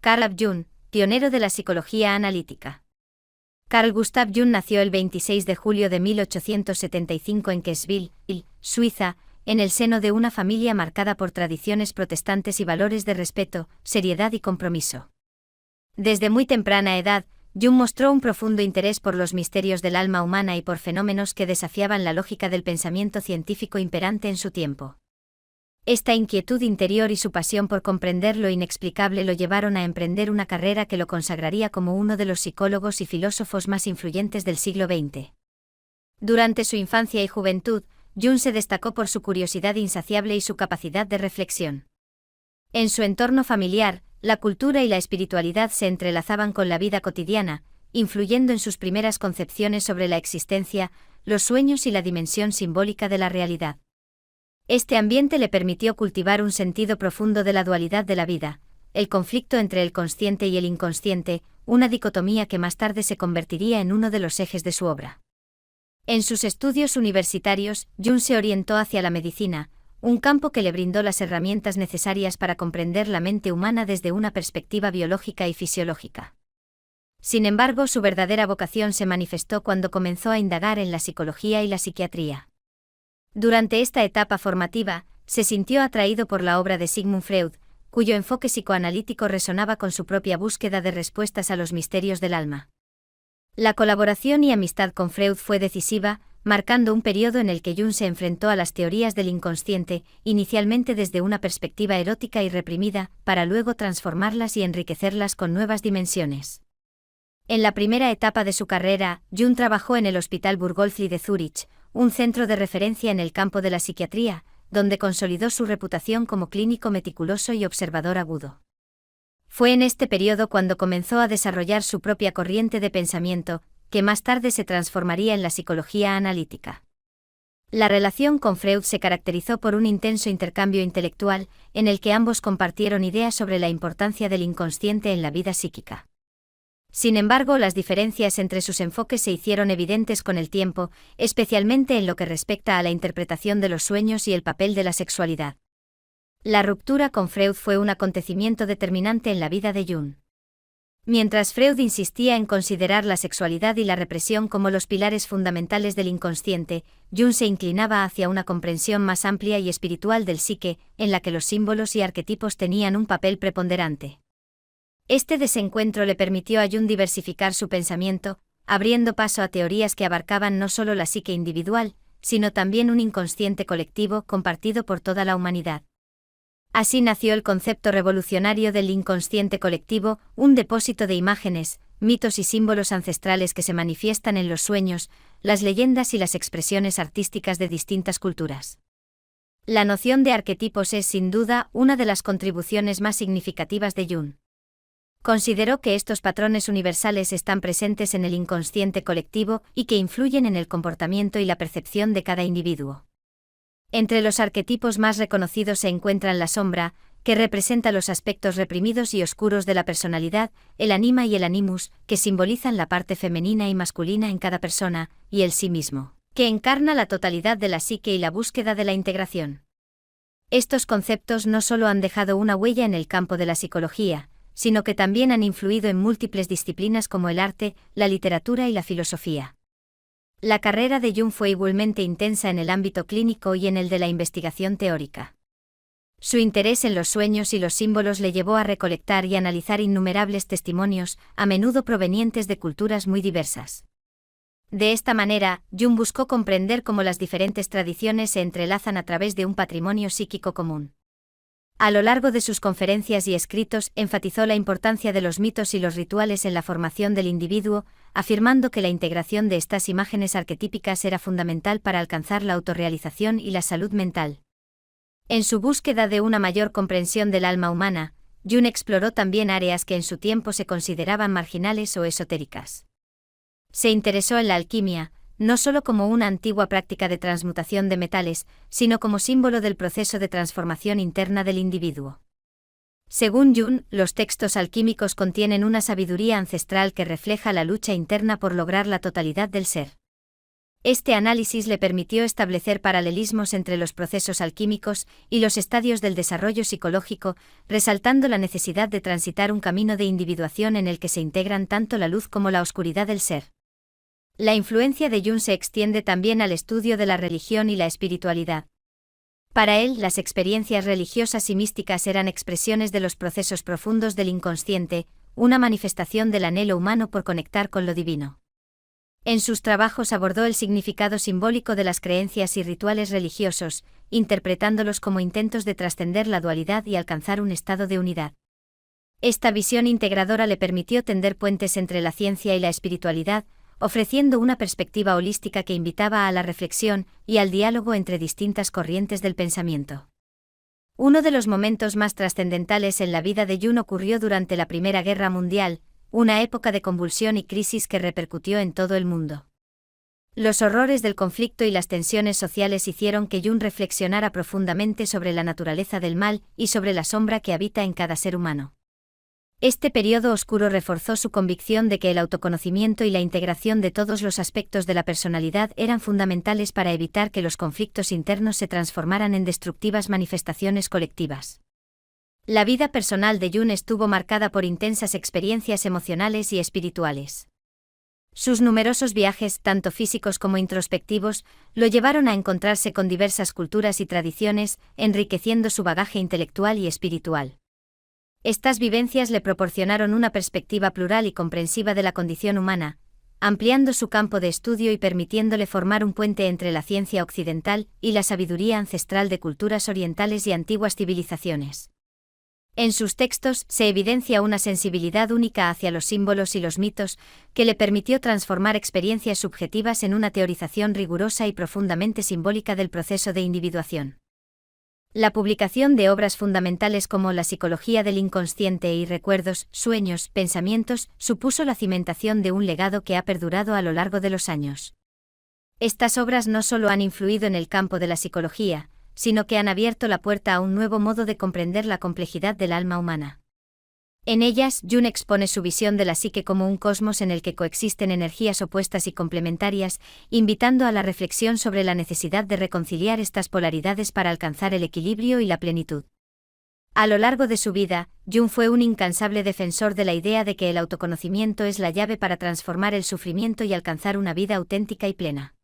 Carl Jung, pionero de la psicología analítica. Carl Gustav Jung nació el 26 de julio de 1875 en Kitzbühel, Suiza, en el seno de una familia marcada por tradiciones protestantes y valores de respeto, seriedad y compromiso. Desde muy temprana edad, Jung mostró un profundo interés por los misterios del alma humana y por fenómenos que desafiaban la lógica del pensamiento científico imperante en su tiempo. Esta inquietud interior y su pasión por comprender lo inexplicable lo llevaron a emprender una carrera que lo consagraría como uno de los psicólogos y filósofos más influyentes del siglo XX. Durante su infancia y juventud, Jung se destacó por su curiosidad insaciable y su capacidad de reflexión. En su entorno familiar, la cultura y la espiritualidad se entrelazaban con la vida cotidiana, influyendo en sus primeras concepciones sobre la existencia, los sueños y la dimensión simbólica de la realidad. Este ambiente le permitió cultivar un sentido profundo de la dualidad de la vida, el conflicto entre el consciente y el inconsciente, una dicotomía que más tarde se convertiría en uno de los ejes de su obra. En sus estudios universitarios, Jung se orientó hacia la medicina, un campo que le brindó las herramientas necesarias para comprender la mente humana desde una perspectiva biológica y fisiológica. Sin embargo, su verdadera vocación se manifestó cuando comenzó a indagar en la psicología y la psiquiatría. Durante esta etapa formativa, se sintió atraído por la obra de Sigmund Freud, cuyo enfoque psicoanalítico resonaba con su propia búsqueda de respuestas a los misterios del alma. La colaboración y amistad con Freud fue decisiva, marcando un periodo en el que Jung se enfrentó a las teorías del inconsciente, inicialmente desde una perspectiva erótica y reprimida, para luego transformarlas y enriquecerlas con nuevas dimensiones. En la primera etapa de su carrera, Jung trabajó en el Hospital Burgolfi de Zúrich, un centro de referencia en el campo de la psiquiatría, donde consolidó su reputación como clínico meticuloso y observador agudo. Fue en este periodo cuando comenzó a desarrollar su propia corriente de pensamiento, que más tarde se transformaría en la psicología analítica. La relación con Freud se caracterizó por un intenso intercambio intelectual, en el que ambos compartieron ideas sobre la importancia del inconsciente en la vida psíquica. Sin embargo, las diferencias entre sus enfoques se hicieron evidentes con el tiempo, especialmente en lo que respecta a la interpretación de los sueños y el papel de la sexualidad. La ruptura con Freud fue un acontecimiento determinante en la vida de Jung. Mientras Freud insistía en considerar la sexualidad y la represión como los pilares fundamentales del inconsciente, Jung se inclinaba hacia una comprensión más amplia y espiritual del psique, en la que los símbolos y arquetipos tenían un papel preponderante. Este desencuentro le permitió a Jung diversificar su pensamiento, abriendo paso a teorías que abarcaban no solo la psique individual, sino también un inconsciente colectivo compartido por toda la humanidad. Así nació el concepto revolucionario del inconsciente colectivo, un depósito de imágenes, mitos y símbolos ancestrales que se manifiestan en los sueños, las leyendas y las expresiones artísticas de distintas culturas. La noción de arquetipos es sin duda una de las contribuciones más significativas de Jung. Consideró que estos patrones universales están presentes en el inconsciente colectivo y que influyen en el comportamiento y la percepción de cada individuo. Entre los arquetipos más reconocidos se encuentran la sombra, que representa los aspectos reprimidos y oscuros de la personalidad, el anima y el animus, que simbolizan la parte femenina y masculina en cada persona, y el sí mismo, que encarna la totalidad de la psique y la búsqueda de la integración. Estos conceptos no solo han dejado una huella en el campo de la psicología, sino que también han influido en múltiples disciplinas como el arte, la literatura y la filosofía. La carrera de Jung fue igualmente intensa en el ámbito clínico y en el de la investigación teórica. Su interés en los sueños y los símbolos le llevó a recolectar y analizar innumerables testimonios, a menudo provenientes de culturas muy diversas. De esta manera, Jung buscó comprender cómo las diferentes tradiciones se entrelazan a través de un patrimonio psíquico común. A lo largo de sus conferencias y escritos enfatizó la importancia de los mitos y los rituales en la formación del individuo, afirmando que la integración de estas imágenes arquetípicas era fundamental para alcanzar la autorrealización y la salud mental. En su búsqueda de una mayor comprensión del alma humana, Jung exploró también áreas que en su tiempo se consideraban marginales o esotéricas. Se interesó en la alquimia, no solo como una antigua práctica de transmutación de metales, sino como símbolo del proceso de transformación interna del individuo. Según Jung, los textos alquímicos contienen una sabiduría ancestral que refleja la lucha interna por lograr la totalidad del ser. Este análisis le permitió establecer paralelismos entre los procesos alquímicos y los estadios del desarrollo psicológico, resaltando la necesidad de transitar un camino de individuación en el que se integran tanto la luz como la oscuridad del ser. La influencia de Jung se extiende también al estudio de la religión y la espiritualidad. Para él, las experiencias religiosas y místicas eran expresiones de los procesos profundos del inconsciente, una manifestación del anhelo humano por conectar con lo divino. En sus trabajos abordó el significado simbólico de las creencias y rituales religiosos, interpretándolos como intentos de trascender la dualidad y alcanzar un estado de unidad. Esta visión integradora le permitió tender puentes entre la ciencia y la espiritualidad, ofreciendo una perspectiva holística que invitaba a la reflexión y al diálogo entre distintas corrientes del pensamiento. Uno de los momentos más trascendentales en la vida de Jung ocurrió durante la Primera Guerra Mundial, una época de convulsión y crisis que repercutió en todo el mundo. Los horrores del conflicto y las tensiones sociales hicieron que Jung reflexionara profundamente sobre la naturaleza del mal y sobre la sombra que habita en cada ser humano. Este periodo oscuro reforzó su convicción de que el autoconocimiento y la integración de todos los aspectos de la personalidad eran fundamentales para evitar que los conflictos internos se transformaran en destructivas manifestaciones colectivas. La vida personal de Jung estuvo marcada por intensas experiencias emocionales y espirituales. Sus numerosos viajes, tanto físicos como introspectivos, lo llevaron a encontrarse con diversas culturas y tradiciones, enriqueciendo su bagaje intelectual y espiritual. Estas vivencias le proporcionaron una perspectiva plural y comprensiva de la condición humana, ampliando su campo de estudio y permitiéndole formar un puente entre la ciencia occidental y la sabiduría ancestral de culturas orientales y antiguas civilizaciones. En sus textos se evidencia una sensibilidad única hacia los símbolos y los mitos, que le permitió transformar experiencias subjetivas en una teorización rigurosa y profundamente simbólica del proceso de individuación. La publicación de obras fundamentales como La psicología del inconsciente y Recuerdos, sueños, pensamientos, supuso la cimentación de un legado que ha perdurado a lo largo de los años. Estas obras no solo han influido en el campo de la psicología, sino que han abierto la puerta a un nuevo modo de comprender la complejidad del alma humana. En ellas, Jung expone su visión de la psique como un cosmos en el que coexisten energías opuestas y complementarias, invitando a la reflexión sobre la necesidad de reconciliar estas polaridades para alcanzar el equilibrio y la plenitud. A lo largo de su vida, Jung fue un incansable defensor de la idea de que el autoconocimiento es la llave para transformar el sufrimiento y alcanzar una vida auténtica y plena.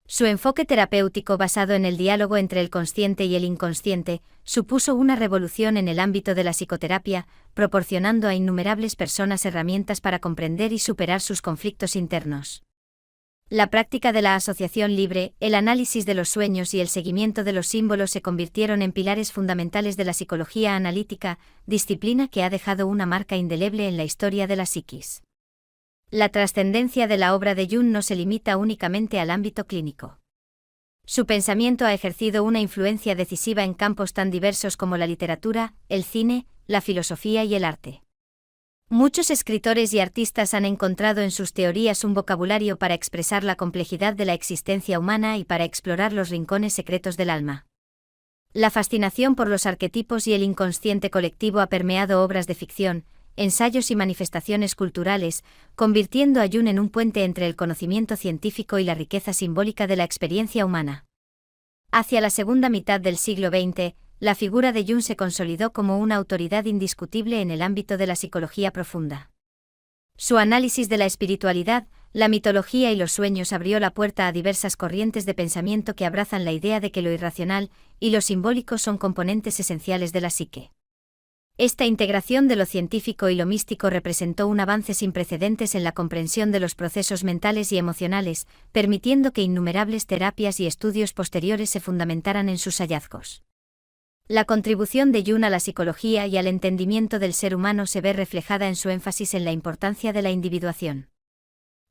Su enfoque terapéutico basado en el diálogo entre el consciente y el inconsciente supuso una revolución en el ámbito de la psicoterapia, proporcionando a innumerables personas herramientas para comprender y superar sus conflictos internos. La práctica de la asociación libre, el análisis de los sueños y el seguimiento de los símbolos se convirtieron en pilares fundamentales de la psicología analítica, disciplina que ha dejado una marca indeleble en la historia de la psiquis. La trascendencia de la obra de Jung no se limita únicamente al ámbito clínico. Su pensamiento ha ejercido una influencia decisiva en campos tan diversos como la literatura, el cine, la filosofía y el arte. Muchos escritores y artistas han encontrado en sus teorías un vocabulario para expresar la complejidad de la existencia humana y para explorar los rincones secretos del alma. La fascinación por los arquetipos y el inconsciente colectivo ha permeado obras de ficción, ensayos y manifestaciones culturales, convirtiendo a Jung en un puente entre el conocimiento científico y la riqueza simbólica de la experiencia humana. Hacia la segunda mitad del siglo XX, la figura de Jung se consolidó como una autoridad indiscutible en el ámbito de la psicología profunda. Su análisis de la espiritualidad, la mitología y los sueños abrió la puerta a diversas corrientes de pensamiento que abrazan la idea de que lo irracional y lo simbólico son componentes esenciales de la psique. Esta integración de lo científico y lo místico representó un avance sin precedentes en la comprensión de los procesos mentales y emocionales, permitiendo que innumerables terapias y estudios posteriores se fundamentaran en sus hallazgos. La contribución de Jung a la psicología y al entendimiento del ser humano se ve reflejada en su énfasis en la importancia de la individuación.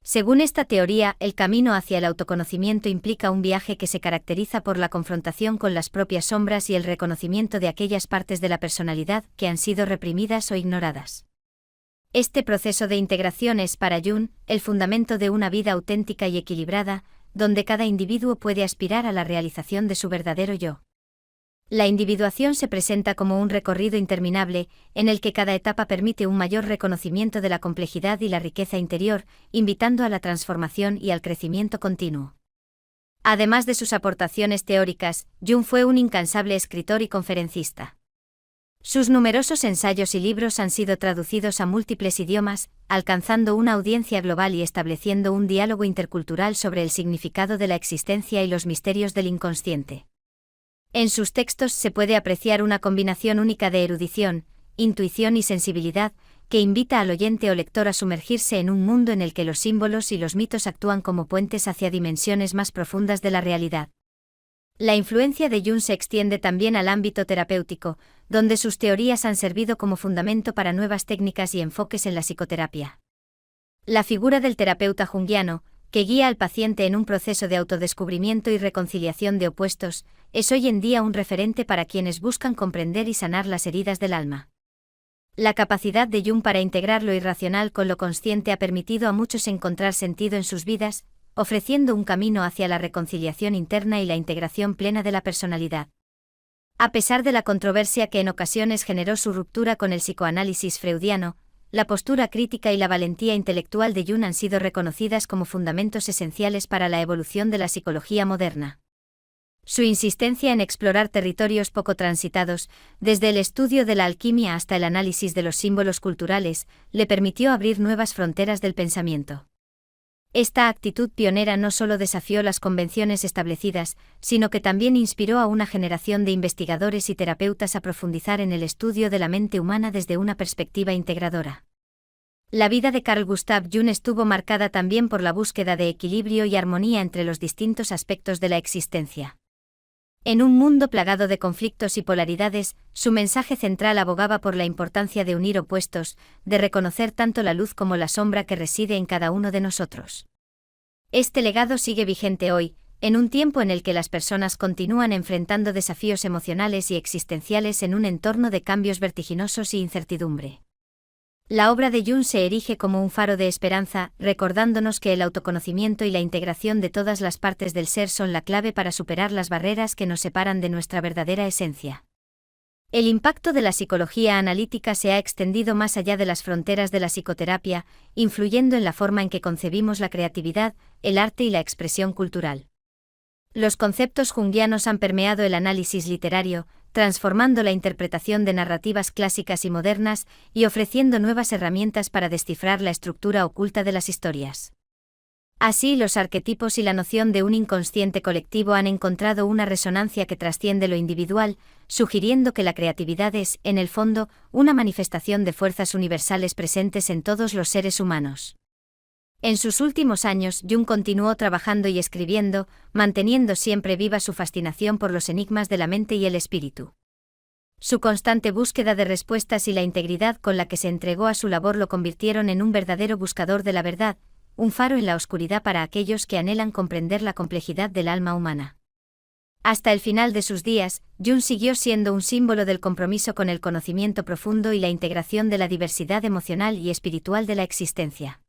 Según esta teoría, el camino hacia el autoconocimiento implica un viaje que se caracteriza por la confrontación con las propias sombras y el reconocimiento de aquellas partes de la personalidad que han sido reprimidas o ignoradas. Este proceso de integración es para Jung el fundamento de una vida auténtica y equilibrada, donde cada individuo puede aspirar a la realización de su verdadero yo. La individuación se presenta como un recorrido interminable, en el que cada etapa permite un mayor reconocimiento de la complejidad y la riqueza interior, invitando a la transformación y al crecimiento continuo. Además de sus aportaciones teóricas, Jung fue un incansable escritor y conferencista. Sus numerosos ensayos y libros han sido traducidos a múltiples idiomas, alcanzando una audiencia global y estableciendo un diálogo intercultural sobre el significado de la existencia y los misterios del inconsciente. En sus textos se puede apreciar una combinación única de erudición, intuición y sensibilidad, que invita al oyente o lector a sumergirse en un mundo en el que los símbolos y los mitos actúan como puentes hacia dimensiones más profundas de la realidad. La influencia de Jung se extiende también al ámbito terapéutico, donde sus teorías han servido como fundamento para nuevas técnicas y enfoques en la psicoterapia. La figura del terapeuta junguiano, que guía al paciente en un proceso de autodescubrimiento y reconciliación de opuestos, es hoy en día un referente para quienes buscan comprender y sanar las heridas del alma. La capacidad de Jung para integrar lo irracional con lo consciente ha permitido a muchos encontrar sentido en sus vidas, ofreciendo un camino hacia la reconciliación interna y la integración plena de la personalidad. A pesar de la controversia que en ocasiones generó su ruptura con el psicoanálisis freudiano, la postura crítica y la valentía intelectual de Jung han sido reconocidas como fundamentos esenciales para la evolución de la psicología moderna. Su insistencia en explorar territorios poco transitados, desde el estudio de la alquimia hasta el análisis de los símbolos culturales, le permitió abrir nuevas fronteras del pensamiento. Esta actitud pionera no solo desafió las convenciones establecidas, sino que también inspiró a una generación de investigadores y terapeutas a profundizar en el estudio de la mente humana desde una perspectiva integradora. La vida de Carl Gustav Jung estuvo marcada también por la búsqueda de equilibrio y armonía entre los distintos aspectos de la existencia. En un mundo plagado de conflictos y polaridades, su mensaje central abogaba por la importancia de unir opuestos, de reconocer tanto la luz como la sombra que reside en cada uno de nosotros. Este legado sigue vigente hoy, en un tiempo en el que las personas continúan enfrentando desafíos emocionales y existenciales en un entorno de cambios vertiginosos y incertidumbre. La obra de Jung se erige como un faro de esperanza, recordándonos que el autoconocimiento y la integración de todas las partes del ser son la clave para superar las barreras que nos separan de nuestra verdadera esencia. El impacto de la psicología analítica se ha extendido más allá de las fronteras de la psicoterapia, influyendo en la forma en que concebimos la creatividad, el arte y la expresión cultural. Los conceptos junguianos han permeado el análisis literario, transformando la interpretación de narrativas clásicas y modernas y ofreciendo nuevas herramientas para descifrar la estructura oculta de las historias. Así, los arquetipos y la noción de un inconsciente colectivo han encontrado una resonancia que trasciende lo individual, sugiriendo que la creatividad es, en el fondo, una manifestación de fuerzas universales presentes en todos los seres humanos. En sus últimos años, Jung continuó trabajando y escribiendo, manteniendo siempre viva su fascinación por los enigmas de la mente y el espíritu. Su constante búsqueda de respuestas y la integridad con la que se entregó a su labor lo convirtieron en un verdadero buscador de la verdad, un faro en la oscuridad para aquellos que anhelan comprender la complejidad del alma humana. Hasta el final de sus días, Jung siguió siendo un símbolo del compromiso con el conocimiento profundo y la integración de la diversidad emocional y espiritual de la existencia.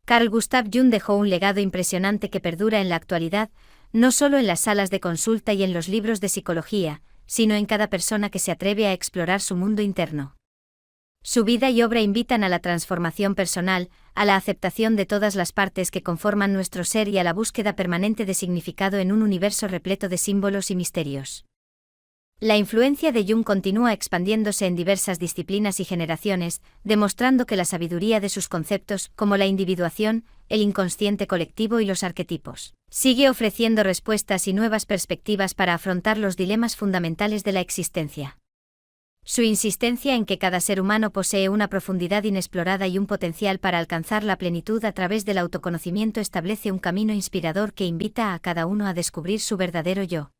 Carl Gustav Jung dejó un legado impresionante que perdura en la actualidad, no solo en las salas de consulta y en los libros de psicología, sino en cada persona que se atreve a explorar su mundo interno. Su vida y obra invitan a la transformación personal, a la aceptación de todas las partes que conforman nuestro ser y a la búsqueda permanente de significado en un universo repleto de símbolos y misterios. La influencia de Jung continúa expandiéndose en diversas disciplinas y generaciones, demostrando que la sabiduría de sus conceptos, como la individuación, el inconsciente colectivo y los arquetipos, sigue ofreciendo respuestas y nuevas perspectivas para afrontar los dilemas fundamentales de la existencia. Su insistencia en que cada ser humano posee una profundidad inexplorada y un potencial para alcanzar la plenitud a través del autoconocimiento establece un camino inspirador que invita a cada uno a descubrir su verdadero yo.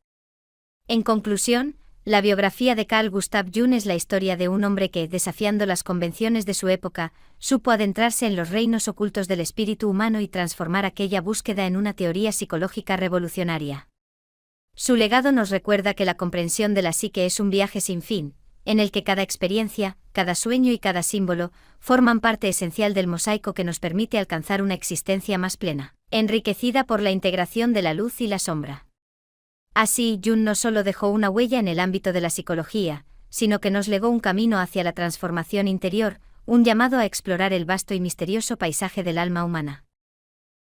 En conclusión, la biografía de Carl Gustav Jung es la historia de un hombre que, desafiando las convenciones de su época, supo adentrarse en los reinos ocultos del espíritu humano y transformar aquella búsqueda en una teoría psicológica revolucionaria. Su legado nos recuerda que la comprensión de la psique es un viaje sin fin, en el que cada experiencia, cada sueño y cada símbolo forman parte esencial del mosaico que nos permite alcanzar una existencia más plena, enriquecida por la integración de la luz y la sombra. Así, Jung no solo dejó una huella en el ámbito de la psicología, sino que nos legó un camino hacia la transformación interior, un llamado a explorar el vasto y misterioso paisaje del alma humana.